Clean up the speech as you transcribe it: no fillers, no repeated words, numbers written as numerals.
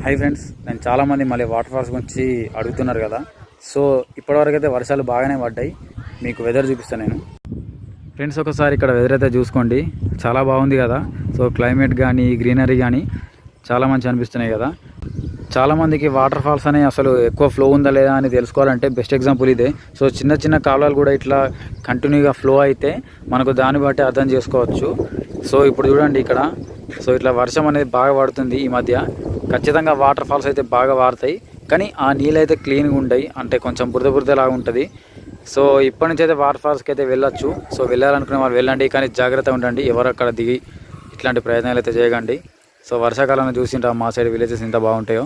Hi friends, నేను చాలామంది మళ్ళీ వాటర్ ఫాల్స్ గురించి అడుగుతున్నారు కదా. సో ఇప్పటివరకు అయితే వర్షాలు బాగానే పడ్డాయి. మీకు వెదర్ చూపిస్తాను నేను. ఫ్రెండ్స్, ఒకసారి ఇక్కడ వెదర్ అయితే చూసుకోండి, చాలా బాగుంది కదా. సో క్లైమేట్ కానీ గ్రీనరీ కానీ చాలా మంచి అనిపిస్తున్నాయి కదా. చాలామందికి వాటర్ ఫాల్స్ అనే అసలు ఎక్కువ ఫ్లో ఉందా లేదా అని తెలుసుకోవాలంటే బెస్ట్ ఎగ్జాంపుల్ ఇదే. సో చిన్న చిన్న కాలువలు కూడా ఇట్లా కంటిన్యూగా ఫ్లో అయితే మనకు దాన్ని బట్టి అర్థం చేసుకోవచ్చు. సో ఇప్పుడు చూడండి ఇక్కడ, సో ఇట్లా వర్షం అనేది బాగా పడుతుంది ఈ మధ్య. ఖచ్చితంగా వాటర్ ఫాల్స్ అయితే బాగా వారుతాయి, కానీ ఆ నీళ్ళు అయితే క్లీన్గా ఉంటాయి, అంటే కొంచెం బురదలాగా ఉంటుంది. సో ఇప్పటి నుంచి అయితే వాటర్ ఫాల్స్కి అయితే వెళ్ళొచ్చు. సో వెళ్ళాలనుకునే వాళ్ళు వెళ్ళండి, కానీ జాగ్రత్తగా ఉండండి. ఎవరు అక్కడ దిగి ఇట్లాంటి ప్రయత్నాలు అయితే చేయకండి. సో వర్షాకాలంలో చూసింటాం మా సైడ్ విలేజెస్ ఎంత బాగుంటాయో.